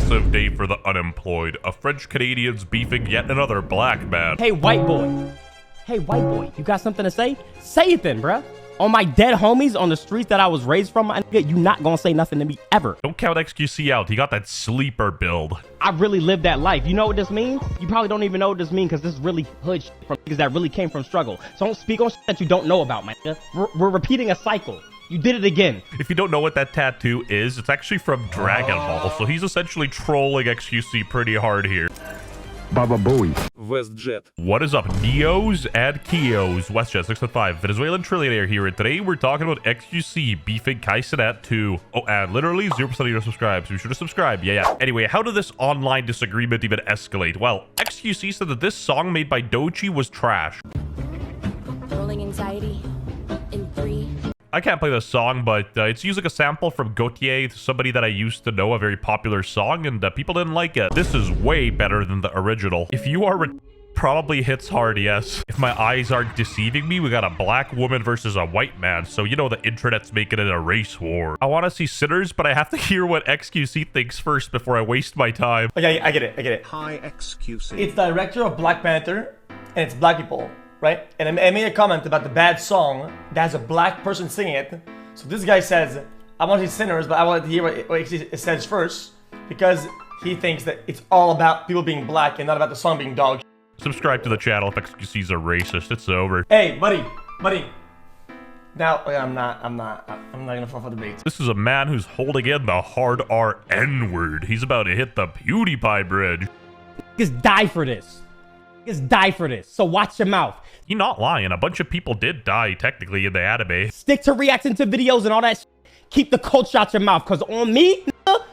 massive day for the unemployed. A French Canadian's beefing yet another black man. Hey, white boy. Hey, white boy, you got something to say? Say it then, bruh. On my dead homies on the streets that I was raised from, my nigga, you not gonna say nothing to me ever. Don't count xQc out. He got that sleeper build. I really lived that life. You know what this means? You probably don't even know what this means because this really hood shit from niggas that really came from struggle. So don't speak on shit that you don't know about, my nigga. We're repeating a cycle. You did it again. If you don't know what that tattoo is, it's actually from Dragon Ball. So he's essentially trolling xQc pretty hard here. Baba Bowie. WestJett. What is up, Neos and Kios? WestJett 615, Venezuelan trillionaire here, and today we're talking about xQc beefing Kaisenet 2. Oh, and literally 0% of you subscribe, so be sure to subscribe. Yeah. Anyway, how did this online disagreement even escalate? Well, xQc said that this song made by Dochi was trash. Rolling anxiety in 3. I can't play this song, but it's using a sample from Gautier, somebody that I used to know, a very popular song, and people didn't like it. This is way better than the original. If you are probably hits hard, yes. If my eyes aren't deceiving me, we got a black woman versus a white man, so you know the internet's making it a race war. I want to see Sinners, but I have to hear what xQc thinks first before I waste my time. Okay, I get it. Hi, xQc. It's the director of Black Panther, and it's black people, right? And I made a comment about the bad song that has a black person singing it. So this guy says, I want to see Sinners, but I want to hear what it says first, because he thinks that it's all about people being black and not about the song being dog. Subscribe to the channel if xQc's a racist. It's over. Hey, buddy. Now, I'm not gonna fall for the bait. This is a man who's holding in the hard R N-word. He's about to hit the PewDiePie bridge. Niggas die for this. Niggas die for this. So watch your mouth. You're not lying. A bunch of people did die, technically, in the anime. Stick to reacting to videos and all that shit. Keep the culture out your mouth, because on me, nigga,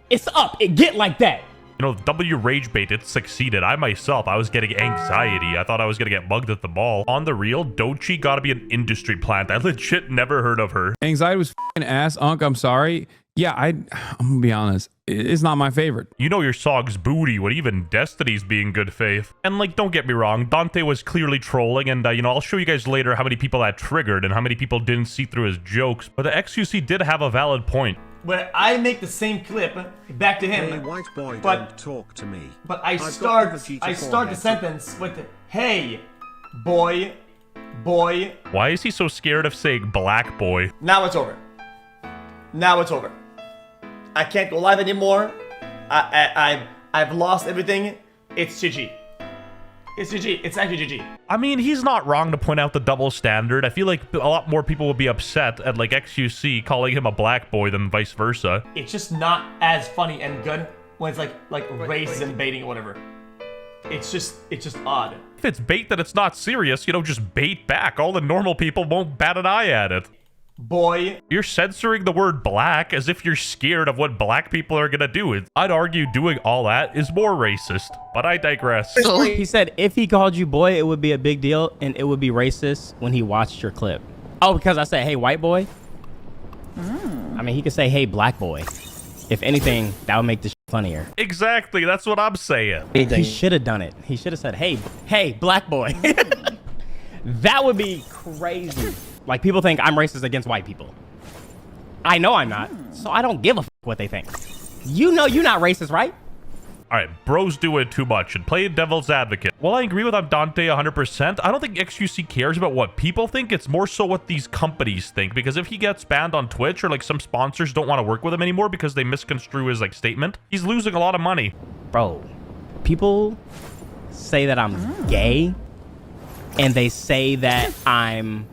it's up. It get like that. You know, W Rage Bait, it succeeded. I myself, I was getting anxiety. I thought I was gonna get mugged at the mall. On the real, Dochi gotta be an industry plant. I legit never heard of her. Anxiety was f***ing ass, Unc. I'm sorry. Yeah, I'm gonna be honest. It's not my favorite. You know your song's booty when even Destiny's being good faith. And like, don't get me wrong, Dante was clearly trolling, and you know, I'll show you guys later how many people that triggered and how many people didn't see through his jokes. But the xQc did have a valid point. When I make the same clip back to him, Hey, white boy, but don't talk to me. But I got start the Vegeta the forehead. sentence with, "Hey, boy." Why is he so scared of saying black boy? Now it's over. I can't go live anymore. I've lost everything. It's GG. It's GG. It's actually GG. I mean, he's not wrong to point out the double standard. I feel like a lot more people would be upset at like xQc calling him a black boy than vice versa. It's just not as funny and good when it's like racism baiting or whatever. It's just odd. If it's bait, then it's not serious. You know, just bait back. All the normal people won't bat an eye at it. Boy. You're censoring the word black as if you're scared of what black people are gonna do. I'd argue doing all that is more racist, but I digress. He said if he called you boy, it would be a big deal, and it would be racist when he watched your clip. Oh, because I said, hey, white boy? I mean, he could say, hey, black boy. If anything, that would make the shit funnier. Exactly, that's what I'm saying. He should have done it. He should have said, hey, black boy. That would be crazy. Like, people think I'm racist against white people. I know I'm not, so I don't give a f what they think. You know you're not racist, right? All right, bro's doing too much and playing devil's advocate. While I agree with ImDontai 100%, I don't think xQc cares about what people think. It's more so what these companies think, because if he gets banned on Twitch or like some sponsors don't want to work with him anymore because they misconstrue his like statement, he's losing a lot of money. Bro, people say that I'm gay, and they say that I'm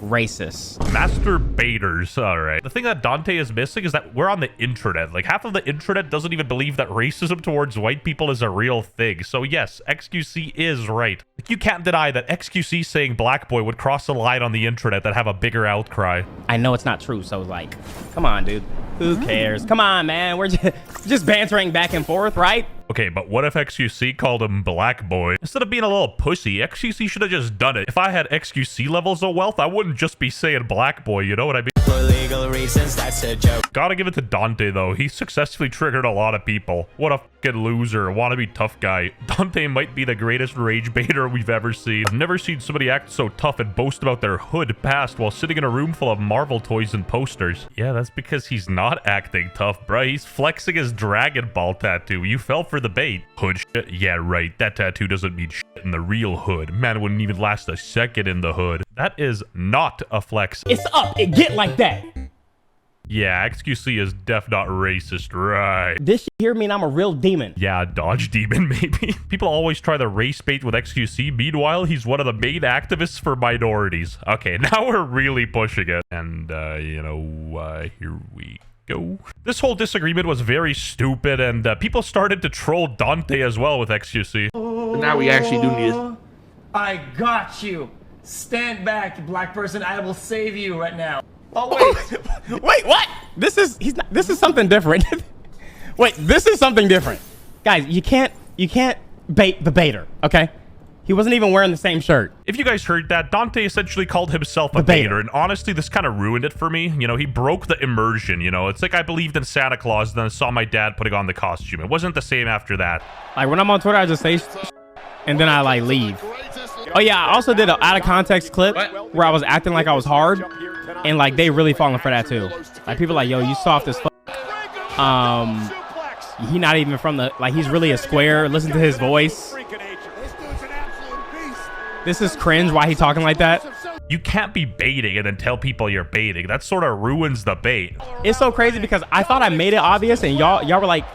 racist. Masturbators. All right. The thing that Dante is missing is that we're on the internet. Like, half of the internet doesn't even believe that racism towards white people is a real thing. So yes, xQc is right. Like, you can't deny that xQc saying black boy would cross a line on the internet that have a bigger outcry. I know it's not true, so like, come on, dude. Who cares? Come on, man. We're just bantering back and forth, right? Okay, but what if XQC called him Black Boy? Instead of being a little pussy, XQC should have just done it. If I had XQC levels of wealth, I wouldn't just be saying Black Boy, you know what I mean? For legal reasons, that's a joke. Gotta give it to Dante, though. He successfully triggered a lot of people. What a fucking loser, wannabe tough guy. Dante might be the greatest rage baiter we've ever seen. I've never seen somebody act so tough and boast about their hood past while sitting in a room full of Marvel toys and posters. Yeah, that's because he's not acting tough, bruh. He's flexing his Dragon Ball tattoo. You fell for the bait. Hood shit? Yeah, right. That tattoo doesn't mean shit in the real hood. Man wouldn't even last a second in the hood. That is not a flex. It's up. It get like that. Yeah, XQC is def not racist, right? This shit here mean I'm a real demon. Yeah, Dodge Demon, maybe. People always try the race bait with XQC. Meanwhile, he's one of the main activists for minorities. Okay, now we're really pushing it. And, here we go. This whole disagreement was very stupid, and people started to troll Dante as well with XQC. But now we actually do need it. I got you. Stand back, black person. I will save you right now. Oh wait. Wait, what? This is something different. Wait, this is something different. Guys, you can't bait the baiter, okay? He wasn't even wearing the same shirt. If you guys heard that, Dante essentially called himself a baiter, and honestly, this kind of ruined it for me. You know, he broke the immersion, you know? It's like I believed in Santa Claus, then I saw my dad putting on the costume. It wasn't the same after that. Like, when I'm on Twitter, I just say and then I, like, leave. Oh, yeah, I also did an out-of-context clip where I was acting like I was hard, and, like, they really falling for that, too. Like, people like, yo, you soft as fuck. He not even from the, like, he's really a square. Listen to his voice. This is cringe. Why he talking like that? You can't be baiting and then tell people you're baiting. That sort of ruins the bait. It's so crazy because I thought I made it obvious, and y'all were like,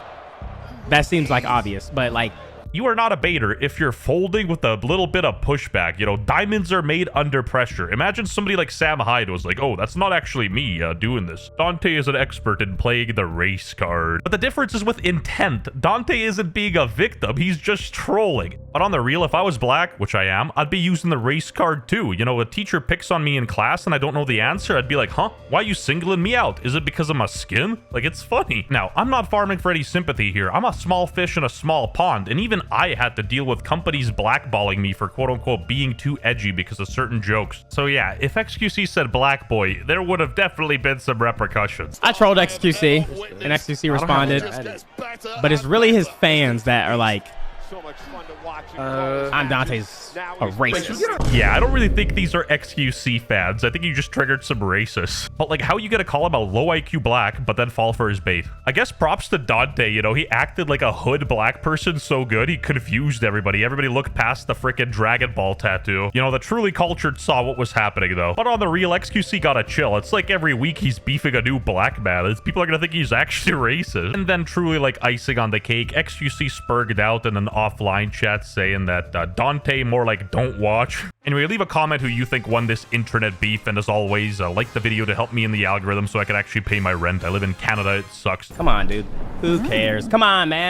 that seems like obvious, but like, You are not a baiter if you're folding with a little bit of pushback. You know, diamonds are made under pressure. Imagine somebody like Sam Hyde was like, oh, that's not actually me doing this. Dante is an expert in playing the race card. But the difference is with intent. Dante isn't being a victim. He's just trolling. But on the real, if I was black, which I am, I'd be using the race card too. You know, a teacher picks on me in class and I don't know the answer. I'd be like, huh? Why are you singling me out? Is it because of my skin? Like, it's funny. Now, I'm not farming for any sympathy here. I'm a small fish in a small pond. And even I had to deal with companies blackballing me for quote-unquote being too edgy because of certain jokes. So yeah, if xQc said black boy, there would have definitely been some repercussions. I trolled xQc, and xQc responded, but it's really his fans that are like, ImDontai's a racist. Yeah, I don't really think these are xQc fans. I think you just triggered some racists. But like, how you gonna call him a low IQ black, but then fall for his bait? I guess props to Dante, you know, he acted like a hood black person so good, he confused everybody. Everybody looked past the freaking Dragon Ball tattoo. You know, the truly cultured saw what was happening though. But on the real, xQc gotta chill. It's like every week he's beefing a new black man. People are gonna think he's actually racist. And then truly like icing on the cake, xQc spurged out in an offline chat saying that Dante more like don't watch. Anyway, leave a comment who you think won this internet beef, and as always, like the video to help me in the algorithm so I can actually pay my rent. I live in Canada. It sucks. Come on, dude. Who cares? Come on, man.